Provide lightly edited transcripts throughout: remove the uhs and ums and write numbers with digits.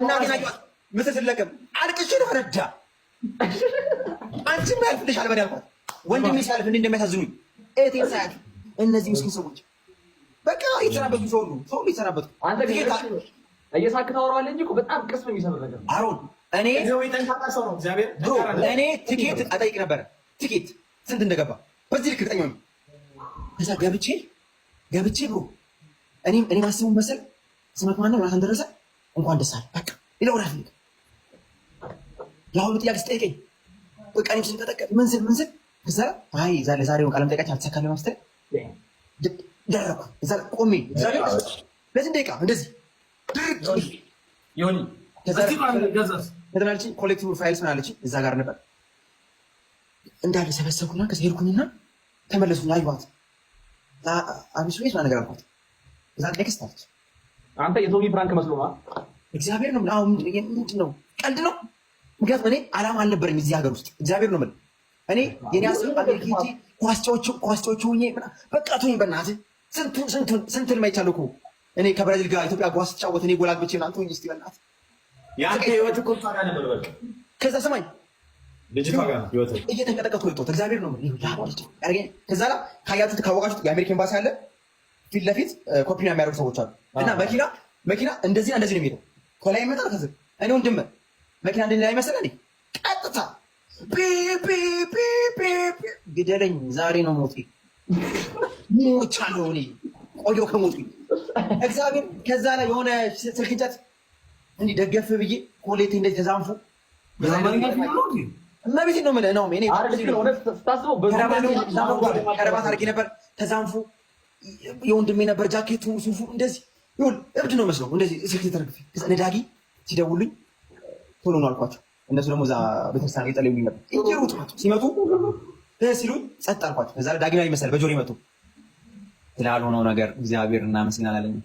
እና ግን አየኋት ምስል ስለቀም አልቅሼ ነው ረዳ አንቺም ያልፍልሻል በል ያልኳት ወንድሜ ሲያልፍ እንዴት እንደሚያሳዝኑኝ እህቴን ሳያት እነዚህ ምስኪን ሰዎች በቃ የተሰናበቱ ሰው ሁሉ የተሰናበቱ አንተ ግን እየሳቅ ታወራለህ እንጂ እኮ በጣም ቅስም የሚሰብር ነገር ነው። አሮን እኔ ትኬት አጠይቅ ነበረ ትኬት ስንት እንደገባ በዚህ ልክ እርግጠኛ ነኝ። ከዛ ገብቼ ብሮ እኔ ማስበው መሰል ስመት ማነው ራስን ደረሰ እንኳን ደስ አለ በቃ ሌላው ራስ ነው ያሁሉ ጥያቄ ስጠይቀኝ በቃ እኔም ስንቀጠቀጥ ምን ስል ከዛ አይ ዛሬውን ቃለም ጠይቃች አልተሳካልኝ ማስተር ደረኩ እዛ ቆሜ ለዚህ ደቂቃ እንደዚህ ድርቅ ይሁን ከተናልች ኮሌክቲቭ ፋይልስ ምን አለች እዛ ጋር ነበር እንዳለ ሰበሰብኩና ከዛ ሄድኩኝና ተመለሱኝ አዩዋት አቢሱ ቤት ነገር አልኳት እዛ ኔክስት አለች አንተ የቶሚ ፍራንክ መስሎ ነው እግዚአብሔር ነው አሁን ምንድን ነው ቀልድ ነው ምክንያቱም እኔ አላማ አልነበረኝ እዚህ ሀገር ውስጥ እግዚአብሔር ነው የምልህ እኔ የኔ አስብ አሜሪካ ሄጄ ኳስጫዎቹ ሆኜ በቃ ቶኝ በእናትህ ስንቱን ማይቻለሁ እኮ እኔ ከብራዚል ጋር ኢትዮጵያ ጓስ ተጫወት እኔ ጎል አግብቼ ምናምን ቶኝ እስኪ በእናትህ የአንተ ህይወት እኮ ታጋ ነበር በቃ ከዛ ስማኝ ልጅቷ ጋር ህይወት እየተንቀጠቀጥኩ ወጥቶ እግዚአብሔር ነው ከዛ ላይ ካያችሁት ካወቃችሁት የአሜሪካ ኤምባሲ አለ ፊት ለፊት ኮፒና የሚያደርጉ ሰዎች አሉ እና መኪና እንደዚህ ነው የሚሄደው ከላይ ይመጣል ከዚህ እኔ ወንድም መኪና እንደዚህ ላይ መሰለህ ቀጥታ ግደለኝ ዛሬ ነው ሞቴ ሞቻለሁ እኔ ቆየሁ ከሞቱ እግዚአብሔር ከዛ ላይ የሆነ ስልክ እንጨት እንዲህ ደገፍ ብዬ ኮሌቴ እንደዚህ ተዛንፎ እመቤቴን ነው የምልህ ነው እኔ ቀረባት አድርጌ ነበር ተዛንፎ የወንድሜ ነበር ጃኬቱ ሱፉ እንደዚህ ይሁን እብድ ነው መስለው እንደዚህ ስልክ ተረግፌ ነዳጊ ሲደውሉኝ ቶሎ ነው አልኳቸው እነሱ ደግሞ እዛ ቤተክርስቲያን እየጸለዩልኝ ነበር እንጀሩት ሲመጡ ሲሉኝ ጸጥ አልኳቸው ከዛ ዳጊ ላይ መሰል በጆሮ ይመጡ ስላልሆነው ነገር እግዚአብሔር እናመስግን አላለኝም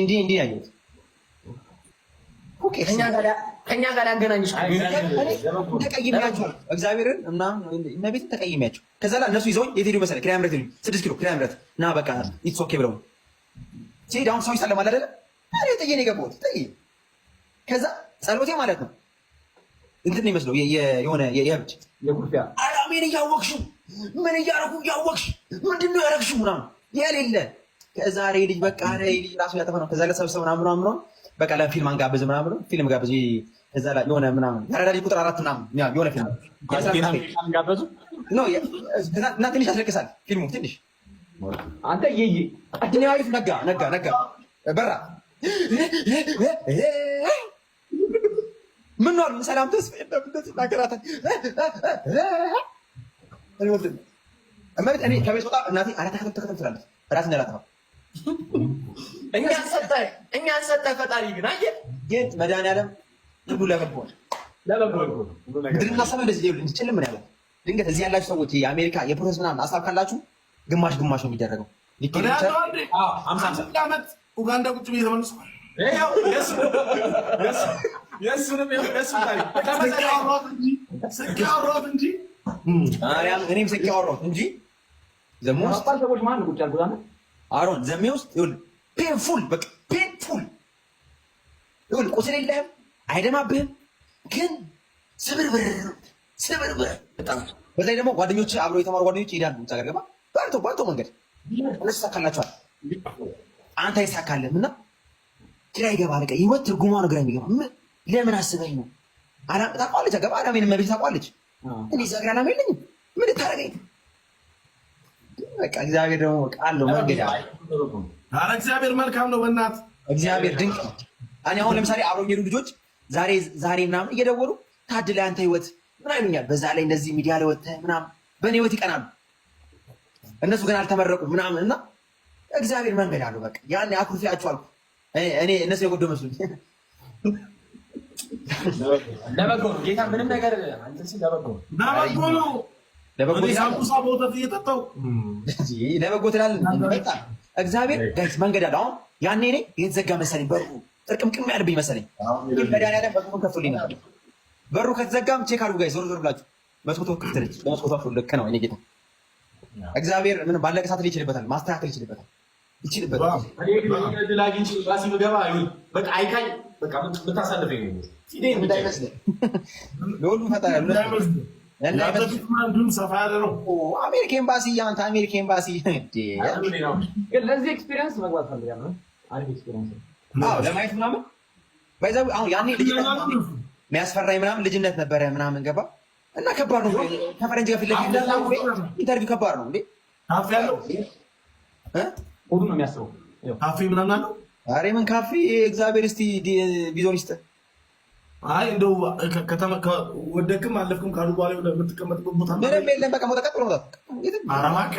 እንዲህ ያየሁት ከኛ ጋር ያገናኝሽ ተቀይሜያቸው እግዚአብሔርን እና እመቤትን ተቀይሜያቸው ከዛ ላይ እነሱ ይዘውኝ የት ሄዱ መሰለህ ኪዳነ ምሕረት ይሉኝ 6 ኪሎ ኪዳነ ምሕረት እና በቃ ኢትስ ኦኬ ብለው ሲሄድ አሁን ሰው ይሳለማል አይደለ እኔ ጥዬ ነው የገባሁት ጥዬ ከዛ ጸሎቴ ማለት ነው እንትን ይመስለው የሆነ የእብድ የጉርፊያ አላሜን እያወቅሽው ምን እያደረጉ እያወቅሽ ምንድን ነው ያደረግሽው ምናምን የሌለ ከዛሬ ልጅ በቃ ልጅ ራሱ ያጠፋ ነው ከዛ ለሰብሰብ ምናምን በቃ ለፊልም አንጋብዝ ምናምን ፊልም ጋብዝ ከዛ ላይ የሆነ ምናምን ያረዳጅ ቁጥር 4 ምናምን የሆነ ፊልም አንጋበዙ ነው እና ትንሽ ያስለቅሳል ፊልሙ ትንሽ አንተ ይይ አድኛዊት ነጋ በራ ምን ነው ሰላም ተስፋ እንደዚህ ናገራታል እኔ ከቤት ወጣ እናቴ አራታ ከተከተል ትላለች ራስ እንደላታው እኛን ሰጠህ ፈጣሪ ግን አየህ ግን መድኃኒዓለም ሁሉ ለበጎ ምድርና ሰማይ እንደዚህ ይኸውልህ እንዲችልም ምን ያለው ድንገት እዚህ ያላችሁ ሰዎች የአሜሪካ የፕሮሰስ ምናምን ሀሳብ ካላችሁ ግማሽ ነው የሚደረገው ዓመት ኡጋንዳ ቁጭ ብዬ ተመልሷል እኔም ስቄ አወራሁት እንጂ ሰዎች ማን ቁጭ ያልኩት አሮን ዘሜ ውስጥ ይኸውልህ ፔንፉል በቃ ፔንፉል ይኸውልህ ቁስል የለህም አይደማብህም ግን ስብርብር በጣም በተለይ ደግሞ ጓደኞች አብሮ የተማሩ ጓደኞች ይሄዳሉ ውጭ ሀገር ገባ ባልቶ መንገድ እነሱ ይሳካላቸዋል አንተ አይሳካልህም እና ግራ ይገባል በቃ ህይወት ትርጉሟ ነው ግራ የሚገባ ለምን አስበኝ ነው ታውቃለች አገባ አላሜን መቤት ታውቃለች እኔ እዛ ግራ አላማ የለኝም ምን ታደርገኝ በቃ እግዚአብሔር ደግሞ ቃል ነው መንገድ ኧረ እግዚአብሔር መልካም ነው በእናትህ እግዚአብሔር ድንቅ ነው እኔ አሁን ለምሳሌ አብረው የሚሄዱ ልጆች ዛሬ ምናምን እየደወሉ ታድለህ አንተ ህይወት ምን አይሉኛል በዛ ላይ እንደዚህ ሚዲያ ላይ ወጥተህ ምናምን በእኔ ህይወት ይቀናሉ እነሱ ግን አልተመረቁም ምናምን እና እግዚአብሔር መንገድ አለው በቃ ያን አኩርፊያቸው አልኩ እኔ እነሱ የጎደው መስሉኝ ለበጎ ነው ጌታ ምንም ነገር አንተ ሲል ለበጎ ነው ሳምቡሳ በወተት እየጠጣሁ ለበጎ ትላለህ እግዚአብሔር ጋይስ መንገድ አለው አሁን ያኔ እኔ የተዘጋ መሰለኝ በሩ ጥርቅምቅም ያለብኝ መሰለኝ መድኃኒዓለም በሩን ከፍቶልኝ ነበር በሩ ከተዘጋም ቼክ አድርጉ ጋይስ ዞር ብላችሁ መስኮቱ ክፍት ነች በመስኮቱ ልክ ነው እኔ ጌታ እግዚአብሔር ምን ባለቀ ሰዓት ላይ ይችልበታል ማስተካከል ይችልበታል ይችልበት ድል አግኝቼ ኤምባሲ ብገባ በቃ አይካኝ በቃ ብታሳልፈኝ እንዳይመስልህ ለሁሉም ፈጣሪ ሰፋ ያለ ነው። አሜሪካ ኤምባሲ አንተ አሜሪካ ኤምባሲ ግን ለዚህ ኤክስፒሪየንስ መግባት ፈልጋለሁ። አሪፍ ኤክስፒሪየንስ አዎ ለማየት ምናምን ባይዛው አሁን ያኔ ልጅነት የሚያስፈራኝ ምናምን ልጅነት ነበረ ምናምን ገባ እና ከባድ ነው። ከፈረንጅ ጋር ፊት ለፊት ኢንተርቪው ከባድ ነው እንዴ። ካፌ አለው ሁሉ ነው የሚያስበው። ካፌ ምናምን አለው። ኧረ ምን ካፌ እግዚአብሔር እስቲ ቢዞን ይስጥ። አይ እንደው ወደክም አለፍክም ካሉ በኋላ የምትቀመጥበት ቦታ ምንም የለም። በቃ መውጣት ቀጥሎ መውጣት አረማከ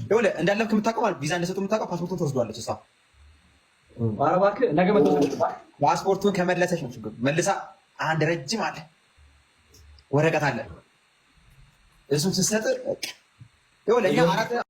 ይኸውልህ እንዳለፍክ የምታውቀው ማለት ቪዛ እንደሰጡ የምታውቀው ፓስፖርቱን ትወስዷለች እሷ። ኧረ እባክህ ነገ መጥቶ ፓስፖርቱን ከመለሰች ነው ችግሩ። መልሳ አንድ ረጅም አለ ወረቀት አለ እሱን ስትሰጥ ይኸውልህ እኛ